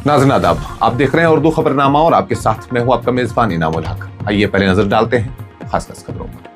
नाज़रीन आदाब, आप देख रहे हैं उर्दू खबरनामा और आपके साथ मैं हूं आपका मेजबान इनामुल हक। आइए पहले नजर डालते हैं खास खबरों पर।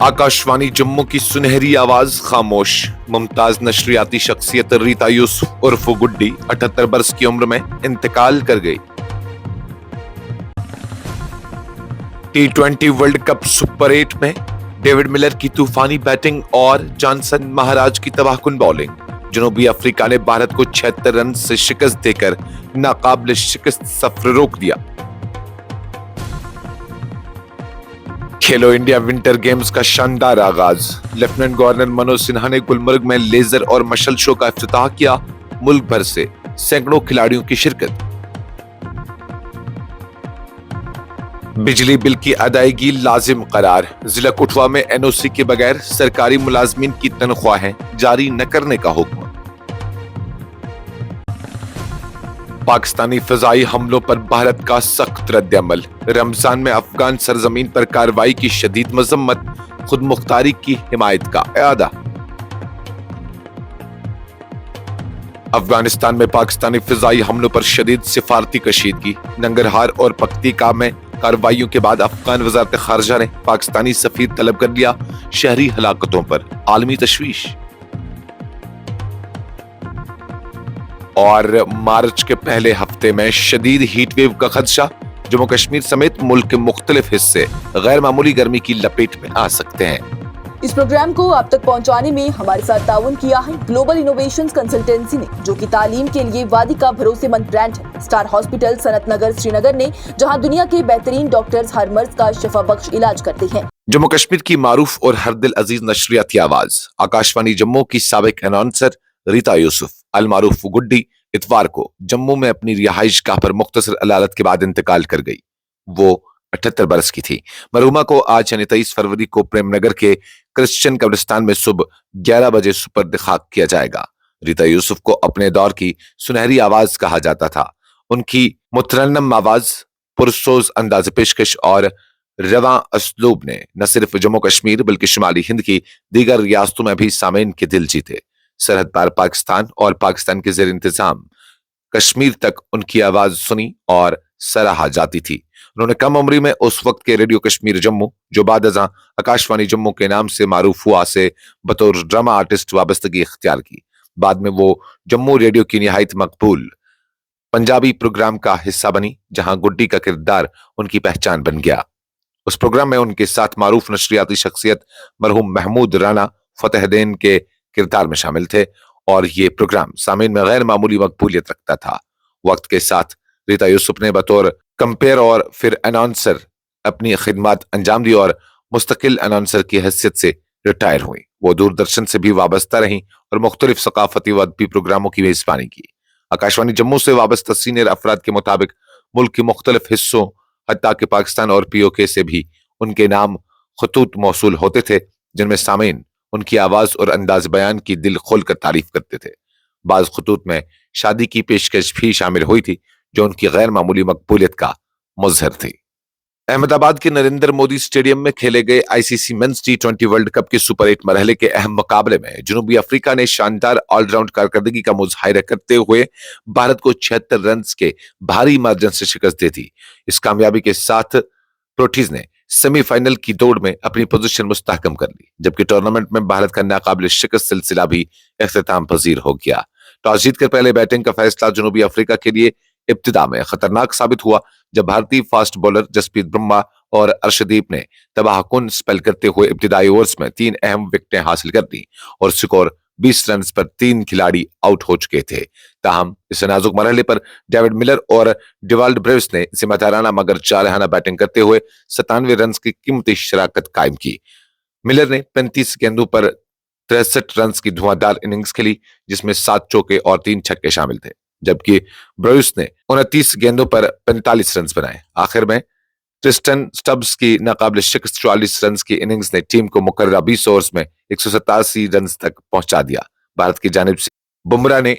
आकाशवाणी जम्मू की सुनहरी आवाज खामोश। मुमताज नशरियाती शख्सियत रीता यूसुफ उर्फ गुड्डी 78 बरस की उम्र में इंतकाल कर गई। T20 वर्ल्ड कप सुपर 8 में डेविड मिलर की तूफानी बैटिंग और जॉनसन महाराज की तबाहकुन बॉलिंग। जनूबी अफ्रीका ने भारत को 76 रन से शिकस्त देकर नाकाबिल शिकस्त सफर रोक दिया। खेलो इंडिया विंटर गेम्स का शानदार आगाज। लेफ्टिनेंट गवर्नर मनोज सिन्हा ने गुलमर्ग में लेजर और मशल शो का इफ्तिताह किया। मुल्क भर से सैकड़ों खिलाड़ियों की शिरकत। बिजली बिल की अदायगी लाजिम करार। जिला कठुआ में एनओसी के बगैर सरकारी मुलाजमीन की तनख्वाहें जारी न करने का हुक्म। पाकिस्तानी फजाई हमलों पर भारत का सख्त रद्द-ए-अमल। रमजान में अफगान सरजमीन पर कार्रवाई की शदीद मजम्मत। खुद मुख्तारी की हिमायत का इरादा। अफगानिस्तान में पाकिस्तानी फिजाई हमलों पर शदीद सिफारती कशीदगी। नंगरहार और पख्तीका में कार्रवाइयों के बाद अफगान वजारत खारजा ने पाकिस्तानी सफीर तलब कर लिया। शहरी हलाकतों पर आलमी तशवीश। और मार्च के पहले हफ्ते में शदीद हीट वेव का खदशा। जम्मू कश्मीर समेत मुल्क के मुख्तलिफ हिस्से गैर मामूली गर्मी की लपेट में आ सकते हैं। इस प्रोग्राम को आप तक पहुंचाने में हमारे साथ ताउन किया है ग्लोबल इनोवेशंस कंसल्टेंसी ने, जो कि तालीम के लिए वादी का भरोसेमंद ब्रांड है। स्टार हॉस्पिटल सनत नगर श्रीनगर ने, जहां दुनिया के बेहतरीन डॉक्टर्स हर मर्ज का शिफा बख्श इलाज करते हैं। जम्मू कश्मीर की मारूफ और हर दिल अजीज नशरियाती आवाज आकाशवाणी जम्मू की साबिक अनाउंसर रीता यूसुफ अलमारूफ गुड्डी इतवार को जम्मू में अपनी रिहाइश गाह पर मुख्तसर अदालत के बाद इंतकाल कर गई। वो 78 बरस की थी। मरहुमा को आज यानी 23 फरवरी को प्रेमनगर के क्रिश्चियन कब्रिस्तान में सुबह 11 बजे सुपर्द खाक किया जाएगा। रीता यूसुफ को अपने दौर की सुनहरी आवाज कहा जाता था। उनकी मुतरन्नम आवाज, पुरसोज अंदाज पेशकश और रवां असलूब ने न सिर्फ जम्मू कश्मीर बल्कि शुमाली हिंद की दीगर रियासतों में भी सामीन के दिल जीते। सरहद पार पाकिस्तान और पाकिस्तान के जेर इंतजाम कश्मीर तक उनकी आवाज सुनी और सराहा जाती थी। उन्होंने कम उम्री में उस वक्त के रेडियो कश्मीर जम्मू, जो बाद अज़ां आकाशवाणी जम्मू के नाम से मारूफ हुआ, से बतौर ड्रामा आर्टिस्ट वाबस्तगी इख्तियार की। बाद में वो जम्मू रेडियो की निहायत मकबूल पंजाबी प्रोग्राम का हिस्सा बनी, जहां गुड्डी का किरदार उनकी पहचान बन गया। उस प्रोग्राम में उनके साथ मारूफ नशरियाती शख्सियत मरहूम महमूद राना फतेहद्दीन के किरदार में शामिल थे और ये प्रोग्राम सामीन में गैर मामूली मकबूलियत रखता था। वक्त के साथ रीता यूसुफ ने बतौर कंपेयर और फिर अनाउंसर अपनी खिदमत अंजाम दी और मुस्तकिल अनाउंसर की हैसियत से रिटायर हुई। वो दूरदर्शन से भी वाबस्ता रहीं और मुख्तलिफ सकाफती व अदबी प्रोग्रामों की मेजबानी की। आकाशवाणी जम्मू से वाबस्ता सीनियर अफराद के मुताबिक मुल्क के मुख्तलिफ हिस्सों हत्ता के पाकिस्तान और POK से भी उनके नाम खतूत मौसूल होते थे, जिनमें सामीन उनकी आवाज और अंदाज बयान की दिल खोलकर तारीफ करते थे। बाज खतूत में शादी की पेशकश भी शामिल हुई थी, जो उनकी गैर मामूली मकबूलियत का मुज़हर थी। अहमदाबाद के नरेंद्र मोदी स्टेडियम में खेले गए ICC men's T20 world cup के सुपर 8 मरहले के अहम मुकाबले में जनूबी अफ्रीका ने शानदार ऑलराउंड कारकर्दगी का मुजाहिरा करते हुए भारत को 76 रन के भारी मार्जिन से शिकस्त दी थी। इस कामयाबी के साथ प्रोटीज ने सेमीफाइनल की दौड़ में अपनी पोजीशन मुस्तहकम कर ली, जबकि टूर्नामेंट में भारत का नाकाबिल शिकस्त सिलसिला भी इख्तिताम पजीर हो गया। टॉस जीतकर पहले बैटिंग का फैसला जनूबी अफ्रीका के लिए इब्तिदा में खतरनाक साबित हुआ, जब भारतीय फास्ट बॉलर जसप्रीत बुमराह और अर्शदीप ने तबाहकुन स्पेल करते हुए इब्तिदाई ओवर्स में 3 अहम विकेटें हासिल कर दी और स्कोर 20 रन पर 3 खिलाड़ी आउट हो चुके थे। ताहम इस नाजुक मरहले पर डेविड मिलर और डिवाल्ड ब्रेव्स ने जिम्मेदाराना मगर जारहाना बैटिंग करते हुए 97 रन की कीमती शराकत कायम की। मिलर ने 35 गेंदों पर 63 रन की धुआंधार इनिंग्स खेली, जिसमें 7 चौके और 3 छक्के शामिल थे, जबकि ब्रेव्स ने 29 गेंदों पर 45 रन बनाए। आखिर में ट्रिस्टन स्टब्स की नाकाबिल शिकस्त 44 रन की इनिंग्स ने टीम को मुकर्ररा 20 ओवर्स में 187 रन तक पहुंचा दिया। भारत की जानिब से बुमराह ने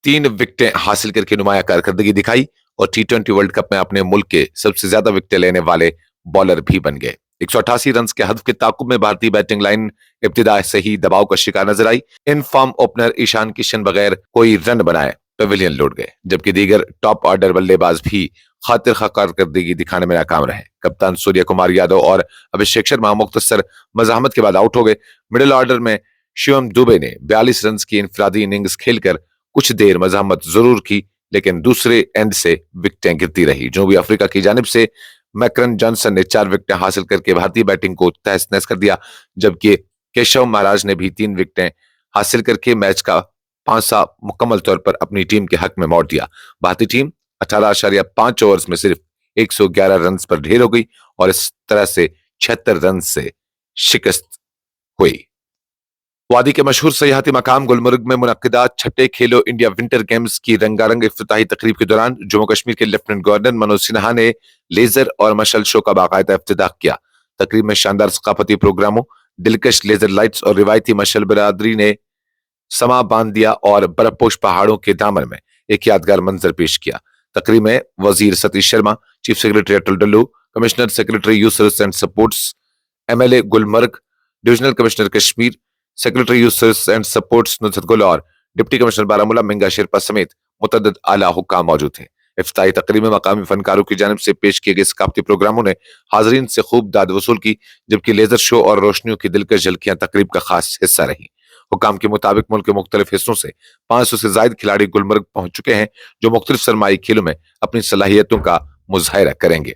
3 विकेटें हासिल करके नुमाया कारकर्दगी दिखाई और T20 वर्ल्ड कप में अपने मुल्क के सबसे ज्यादा विकेटें लेने वाले बॉलर भी बन गए। 188 रन के हदफ के ताकुब में भारतीय बैटिंग लाइन इब्तिदा से ही दबाव का शिकार नजर आई। In form opener Ishan Kishan बगैर कोई रन बनाए पवेलियन लौट गए, जबकि दीगर टॉप ऑर्डर बल्लेबाज भी खातिर खा कारकर्दगी दिखाने में नाकाम रहे। कप्तान सूर्य कुमार यादव और अभिषेक शर्मा मुख्तसर मजाहमत के बाद आउट हो गए। मिडिल ऑर्डर में शिवम दुबे ने 42 रन की इनफरादी इनिंग्स खेलकर कुछ देर मजाहमत जरूर की, लेकिन दूसरे एंड से विकेटें गिरती रही। जनूबी अफ्रीका की जानिब से मैकरन जॉनसन ने 4 विकेटें हासिल करके भारतीय बैटिंग को तहस नहस कर दिया, जबकि केशव महाराज ने भी 3 विकेटें हासिल करके मैच का पांसा मुकम्मल तौर पर अपनी टीम के हक में मोड़ दिया। भारतीय टीम 18.5 ओवर्स में सिर्फ 111 रन पर ढेर हो गई और इस तरह से 76 रन से शिकस्त हुई। वादी के मशहूर सयाहती मकाम गुलमर्ग में मुनक्किदा छठे खेलो इंडिया विंटर गेम्स की रंगारंग इफ्तिताही तकरीब के दौरान जम्मू कश्मीर के लेफ्टिनेंट गवर्नर मनोज सिन्हा ने लेजर और मशल शो का बाकायदा इफ्तिताह किया। तकरीब में शानदार सकाफती प्रोग्रामों, दिलकश लेजर लाइट्स और रिवायती मशल बरादरी ने समा बांध दिया और बर्फपोश पहाड़ों के दामन में एक यादगार मंजर पेश किया। तकरीब में वजीर Satish Sharma, chief secretary Atal Dulloo, commissioner secretary youth service and supports, MLA Gulmarg, divisional commissioner Kashmir, secretary youth service and supports Nusrat गुल और डिप्टी कमिश्नर बारामूला मिंगा शेरपा समेत मुतअद्दिद आला हुक्काम मौजूद थे। इफ्तिताही तकरीब में मकामी फनकारों की जानिब से पेश किए गए सकाफती प्रोग्रामों ने हाजरीन से खूब दाद वसूल की, जबकि लेजर शो और रोशनियों की दिलकश झलकियां तकरीब का खास हिस्सा रही। हुक्काम के मुताबिक मुल्क के मुख्तलिफ हिस्सों से 500 से ज्यादा खिलाड़ी गुलमर्ग पहुंच चुके हैं, जो मुख्तलिफ सरमाई खेलों में अपनी सलाहियतों का मुजाहिरा करेंगे।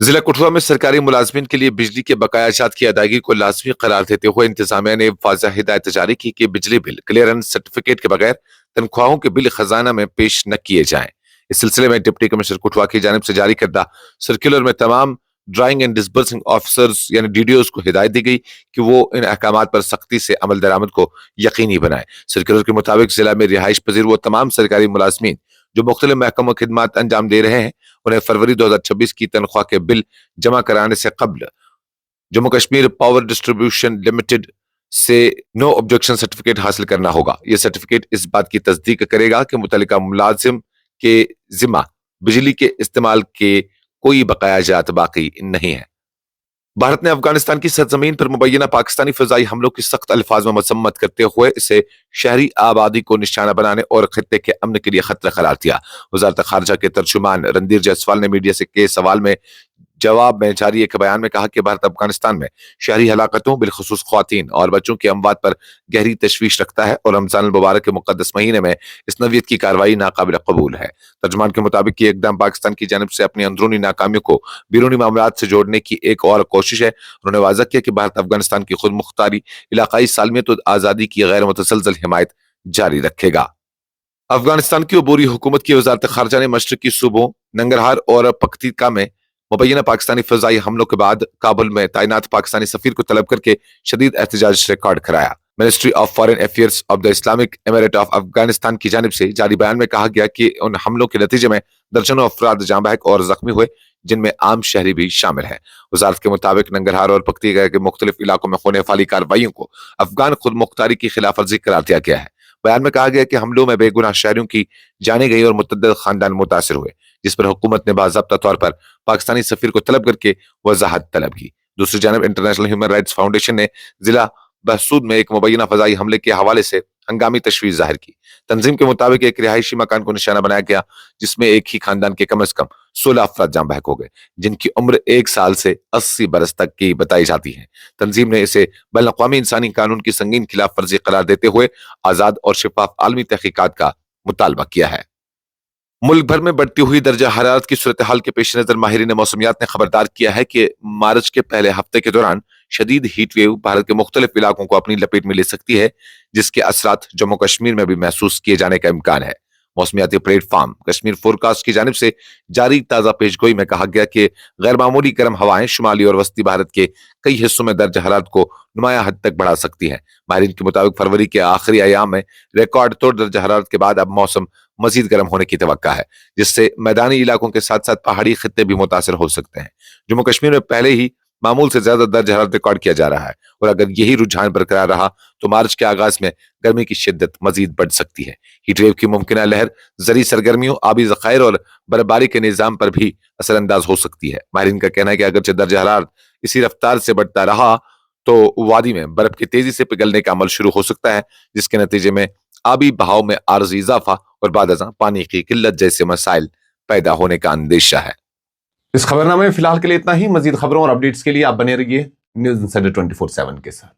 जिला कठुआ में सरकारी मुलाजमीन के लिए बिजली के बकायाजात की अदायगी को लाजमी करार देते हुए इंतजामिया ने वाज़ेह हिदायत जारी की कि बिजली बिल क्लियरेंस सर्टिफिकेट के बगैर तनख्वाहों के बिल खजाना में पेश न किए जाएं। इस सिलसिले में डिप्टी कमिश्नर कठुआ की जानिब से जारी करदा सर्कुलर में तमाम ड्राइंग एंड डिसबर्सिंग ऑफिसर्स यानी DDOs को हिदायत दी गई कि वो इन अहकामात पर सख्ती से अमल दरामद को यकीनी बनाए। सर्कुलर के मुताबिक जिला में रिहाइश पजीर वो तमाम सरकारी मुलाजमीन जो मुख्तलिफ महकमों खिदमात अंजाम दे रहे हैं, उन्हें फरवरी 2026 की तनख्वाह के बिल जमा कराने से कबल Jammu Kashmir power distribution limited से नो ऑब्जेक्शन सर्टिफिकेट हासिल करना होगा। यह सर्टिफिकेट इस बात की तस्दीक करेगा कि मुतल्लिका मुलाजिम के जिम्मा बिजली के इस्तेमाल के कोई बकायाजात बाकी नहीं है। भारत ने अफगानिस्तान की सरजमीन पर मुबैना पाकिस्तानी फजाई हमलों की सख्त अल्फाज में मजम्मत करते हुए इसे शहरी आबादी को निशाना बनाने और खत्ते के अमन के लिए खतरा करार दिया। वजारत खारजा के तर्जुमान रणधीर जायसवाल ने मीडिया से के सवाल में जवाब में जारी एक बयान में कहा कि भारत अफगानिस्तान में शहरी हलाकतों बिलखुसूस ख्वातीन और बच्चों की अमवात पर गहरी तशवीश रखता है और रमजान मुबारक के मुकद्दस महीने में इस नवीयत की कार्रवाई नाकाबिल कबूल है। तर्जुमान के मुताबिक ये इकदाम पाकिस्तान की जानिब से अपनी अंदरूनी नाकामियों को बैरूनी मामलात से जोड़ने की एक और कोशिश है। उन्होंने वाज़ा किया कि भारत अफगानिस्तान की खुद मुख्तारी, इलाकाई सालमियत और आज़ादी की गैर मुतसलसल हिमायत जारी रखेगा। अफगानिस्तान की अबूरी हुकूमत की वजारत खारजा ने मशरकी सूबों नंगरहार और पख्तीका में मुबैना पाकिस्तानी फजाई हमलों के बाद काबुल में तैनात पाकिस्तानी सफीर को तलब करके शदीद एहतजाज रिकॉर्ड कराया। Ministry of foreign affairs of the Islamic emirate of Afghanistan की जानिब से जारी बयान में कहा गया कि उन हमलों के नतीजे में दर्जनों अफराद जाँ बहक और जख्मी हुए, जिनमें आम शहरी भी शामिल है। वजारत के मुताबिक नंगरहार और पख्तीका के मुख्तलिफ इलाकों में होने वाली कार्रवाइयों को अफगान खुद मुख्तारी की खिलाफ वर्जी करार दिया गया है। बयान में कहा गया कि हमलों में बेगुनाह शहरियों की जाने गई और मुतअद्दिद खानदान मुतासिर हुए, जिस पर हुकूमत ने बाज़ाब्ता तौर पर पाकिस्तानी सफीर को तलब करके वजाहत तलब की। दूसरी जानब इंटरनेशनल ह्यूमन राइट्स फाउंडेशन ने जिला बहसूद में एक मुबैना फजाई हमले के हवाले से हंगामी तशवीश जाहिर की। तंजीम के मुताबिक एक रिहायशी मकान को निशाना बनाया गया, जिसमें एक ही खानदान के कम से कम 16 अफराद जाँ बहक हो गए, जिनकी उम्र 1 साल से 80 बरस तक की बताई जाती है। तंजीम ने इसे बैनुल-अक़वामी इंसानी कानून की संगीन खिलाफ वर्जी करार देते हुए आजाद और शफाफ आलमी तहकीकात का मुतालबा किया है। मुल्क भर में बढ़ती हुई दर्जा हरारत की सूरत हाल के पेश नजर माहिरीन मौसमियात ने खबरदार किया है कि मार्च के पहले हफ्ते के दौरान शदीद हीट वेव भारत के मुख्तलिफ इलाकों को अपनी लपेट में ले सकती है, जिसके असरात जम्मू कश्मीर में भी महसूस किए जाने का इम्कान है। मौसमियाती प्लेटफॉर्म कश्मीर फोरकास्ट की जानिब से जारी ताज़ा पेशगोई में कहा गया कि गैर मामूली गर्म हवाएं शुमाली और वस्ती भारत के कई हिस्सों में दर्ज हरारत को नुमाया हद तक बढ़ा सकती हैं। माहिरीन के मुताबिक फरवरी के आखिरी अयाम में रिकॉर्ड तोड़ दर्ज हरारत के बाद अब मौसम मजीद गर्म होने की तवक्का है, जिससे मैदानी इलाकों के साथ साथ पहाड़ी खित्ते भी मुतासर हो सकते हैं। जम्मू कश्मीर में पहले ही معمول سے زیادہ درجہ حرارت ریکارڈ کیا جا رہا ہے اور اگر یہی رجحان برقرار رہا تو مارچ کے آغاز میں گرمی کی شدت مزید بڑھ سکتی ہے. ہیٹ ویو کی ممکنہ لہر زرعی سرگرمیوں، آبی ذخائر اور برفباری کے نظام پر بھی اثر انداز ہو سکتی ہے. ماہرین کا کہنا ہے کہ اگرچہ درجہ حرارت اسی رفتار سے بڑھتا رہا تو وادی میں برف کے تیزی سے پگھلنے کا عمل شروع ہو سکتا ہے، جس کے نتیجے میں آبی بہاؤ میں عارضی اضافہ اور بعد ازاں پانی کی قلت جیسے مسائل پیدا ہونے کا اندیشہ ہے. اس خبرنامے میں فی الحال کے لیے اتنا ہی. مزید خبروں اور اپڈیٹس کے لیے آپ بنے رہیے نیوز انسائڈر 24/7 کے ساتھ.